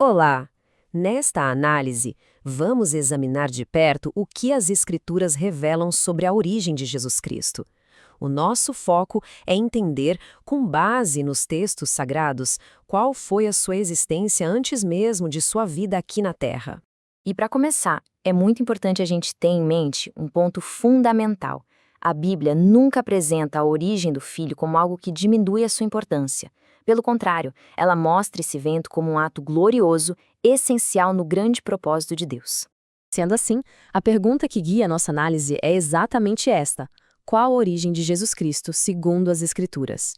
Olá! Nesta análise, vamos examinar de perto o que as Escrituras revelam sobre a origem de Jesus Cristo. O nosso foco é entender, com base nos textos sagrados, qual foi a sua existência antes mesmo de sua vida aqui na Terra. E para começar, é muito importante a gente ter em mente um ponto fundamental. A Bíblia nunca apresenta a origem do Filho como algo que diminui a sua importância. Pelo contrário, ela mostra esse evento como um ato glorioso, essencial no grande propósito de Deus. Sendo assim, a pergunta que guia a nossa análise é exatamente esta: qual a origem de Jesus Cristo segundo as Escrituras?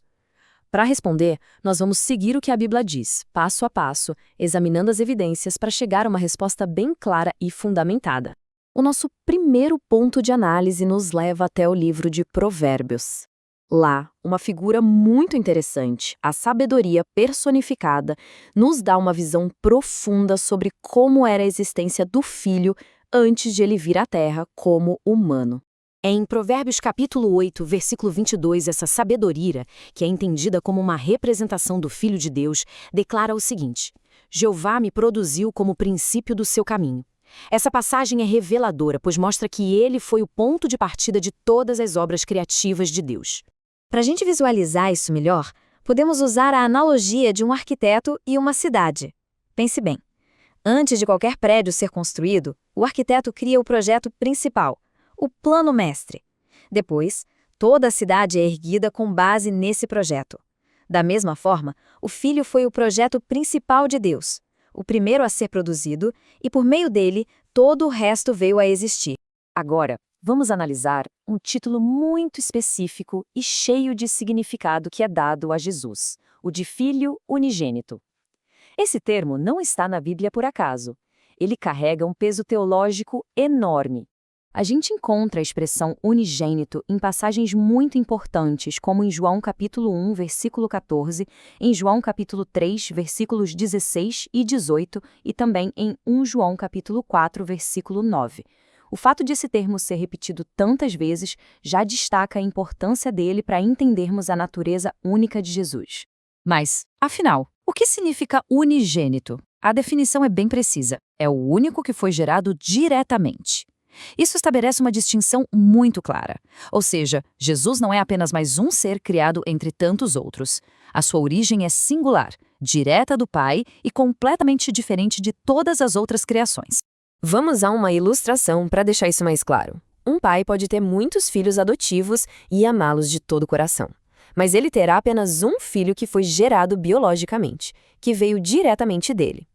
Para responder, nós vamos seguir o que a Bíblia diz, passo a passo, examinando as evidências para chegar a uma resposta bem clara e fundamentada. O nosso primeiro ponto de análise nos leva até o livro de Provérbios. Lá, uma figura muito interessante, a sabedoria personificada, nos dá uma visão profunda sobre como era a existência do Filho antes de ele vir à Terra como humano. É em Provérbios capítulo 8, versículo 22, essa sabedoria, que é entendida como uma representação do Filho de Deus, declara o seguinte: Jeová me produziu como princípio do seu caminho. Essa passagem é reveladora, pois mostra que ele foi o ponto de partida de todas as obras criativas de Deus. Para a gente visualizar isso melhor, podemos usar a analogia de um arquiteto e uma cidade. Pense bem. Antes de qualquer prédio ser construído, o arquiteto cria o projeto principal, o plano mestre. Depois, toda a cidade é erguida com base nesse projeto. Da mesma forma, o Filho foi o projeto principal de Deus, o primeiro a ser produzido, e por meio dele, todo o resto veio a existir. Agora, vamos analisar um título muito específico e cheio de significado que é dado a Jesus, o de Filho Unigênito. Esse termo não está na Bíblia por acaso. Ele carrega um peso teológico enorme. A gente encontra a expressão unigênito em passagens muito importantes, como em João capítulo 1, versículo 14, em João capítulo 3, versículos 16 e 18, e também em 1 João capítulo 4, versículo 9. O fato de esse termo ser repetido tantas vezes já destaca a importância dele para entendermos a natureza única de Jesus. Mas, afinal, o que significa unigênito? A definição é bem precisa. É o único que foi gerado diretamente. Isso estabelece uma distinção muito clara. Ou seja, Jesus não é apenas mais um ser criado entre tantos outros. A sua origem é singular, direta do Pai e completamente diferente de todas as outras criações. Vamos a uma ilustração para deixar isso mais claro. Um pai pode ter muitos filhos adotivos e amá-los de todo o coração. Mas ele terá apenas um filho que foi gerado biologicamente, que veio diretamente dele.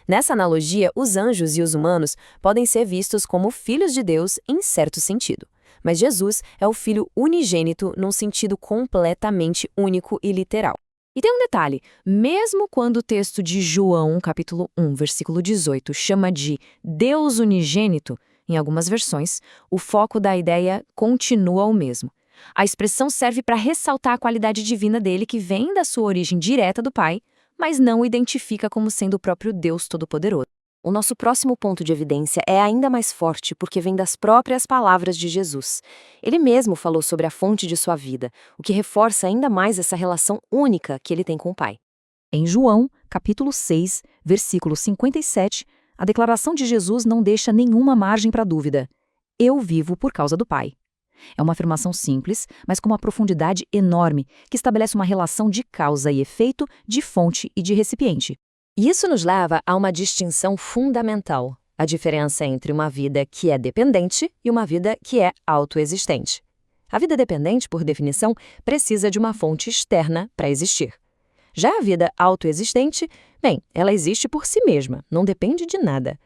Nessa analogia, os anjos e os humanos podem ser vistos como filhos de Deus em certo sentido. Mas Jesus é o Filho unigênito num sentido completamente único e literal. E tem um detalhe, mesmo quando o texto de João, capítulo 1, versículo 18, chama de Deus unigênito, em algumas versões, o foco da ideia continua o mesmo. A expressão serve para ressaltar a qualidade divina dele que vem da sua origem direta do Pai, mas não o identifica como sendo o próprio Deus Todo-Poderoso. O nosso próximo ponto de evidência é ainda mais forte porque vem das próprias palavras de Jesus. Ele mesmo falou sobre a fonte de sua vida, o que reforça ainda mais essa relação única que ele tem com o Pai. Em João, capítulo 6, versículo 57, a declaração de Jesus não deixa nenhuma margem para dúvida. Eu vivo por causa do Pai. É uma afirmação simples, mas com uma profundidade enorme, que estabelece uma relação de causa e efeito, de fonte e de recipiente. Isso nos leva a uma distinção fundamental, a diferença entre uma vida que é dependente e uma vida que é autoexistente. A vida dependente, por definição, precisa de uma fonte externa para existir. Já a vida autoexistente, bem, ela existe por si mesma, não depende de nada.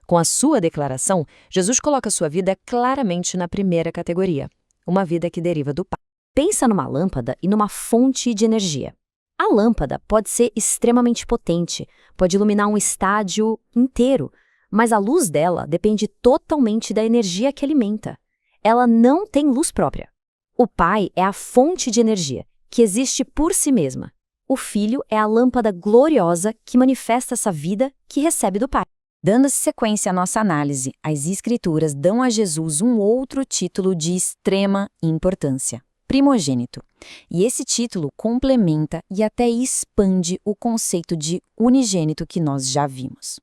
Com a sua declaração, Jesus coloca sua vida claramente na primeira categoria, uma vida que deriva do Pai. Pensa numa lâmpada e numa fonte de energia. A lâmpada pode ser extremamente potente, pode iluminar um estádio inteiro, mas a luz dela depende totalmente da energia que alimenta. Ela não tem luz própria. O Pai é a fonte de energia, que existe por si mesma. O Filho é a lâmpada gloriosa que manifesta essa vida que recebe do Pai. Dando-se sequência à nossa análise, as Escrituras dão a Jesus um outro título de extrema importância: primogênito. E esse título complementa e até expande o conceito de unigênito que nós já vimos.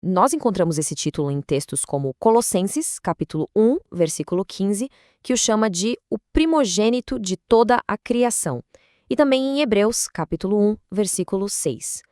Nós encontramos esse título em textos como Colossenses, capítulo 1, versículo 15, que o chama de o primogênito de toda a criação, e também em Hebreus, capítulo 1, versículo 6.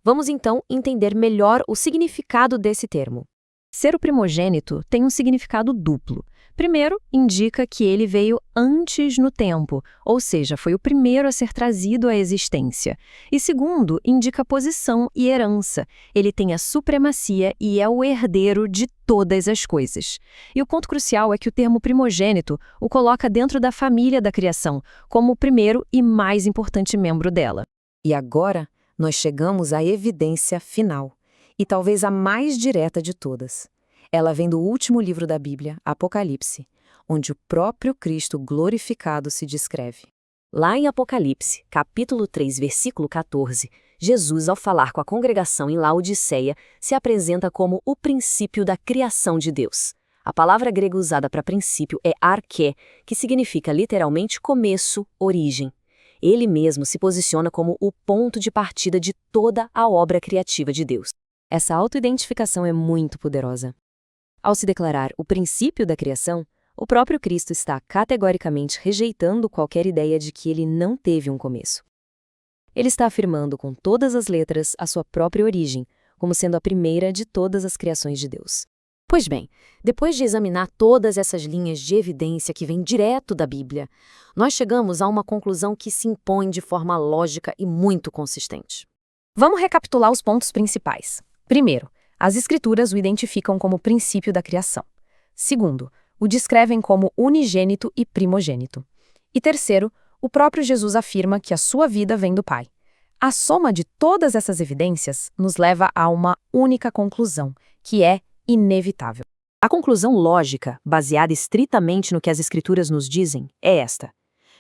Vamos então entender melhor o significado desse termo. Ser o primogênito tem um significado duplo. Primeiro, indica que ele veio antes no tempo, ou seja, foi o primeiro a ser trazido à existência. E segundo, indica posição e herança. Ele tem a supremacia e é o herdeiro de todas as coisas. E o ponto crucial é que o termo primogênito o coloca dentro da família da criação, como o primeiro e mais importante membro dela. E agora, nós chegamos à evidência final, e talvez a mais direta de todas. Ela vem do último livro da Bíblia, Apocalipse, onde o próprio Cristo glorificado se descreve. Lá em Apocalipse, capítulo 3, versículo 14, Jesus, ao falar com a congregação em Laodiceia, se apresenta como o princípio da criação de Deus. A palavra grega usada para princípio é arché, que significa literalmente começo, origem. Ele mesmo se posiciona como o ponto de partida de toda a obra criativa de Deus. Essa autoidentificação é muito poderosa. Ao se declarar o princípio da criação, o próprio Cristo está categoricamente rejeitando qualquer ideia de que ele não teve um começo. Ele está afirmando com todas as letras a sua própria origem, como sendo a primeira de todas as criações de Deus. Pois bem, depois de examinar todas essas linhas de evidência que vêm direto da Bíblia, nós chegamos a uma conclusão que se impõe de forma lógica e muito consistente. Vamos recapitular os pontos principais. Primeiro, as Escrituras o identificam como princípio da criação. Segundo, o descrevem como unigênito e primogênito. E terceiro, o próprio Jesus afirma que a sua vida vem do Pai. A soma de todas essas evidências nos leva a uma única conclusão, que é inevitável. A conclusão lógica, baseada estritamente no que as Escrituras nos dizem, é esta.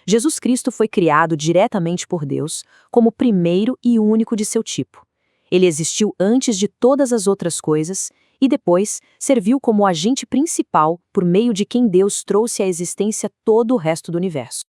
Jesus Cristo foi criado diretamente por Deus como o primeiro e único de seu tipo. Ele existiu antes de todas as outras coisas e depois serviu como o agente principal por meio de quem Deus trouxe à existência todo o resto do universo.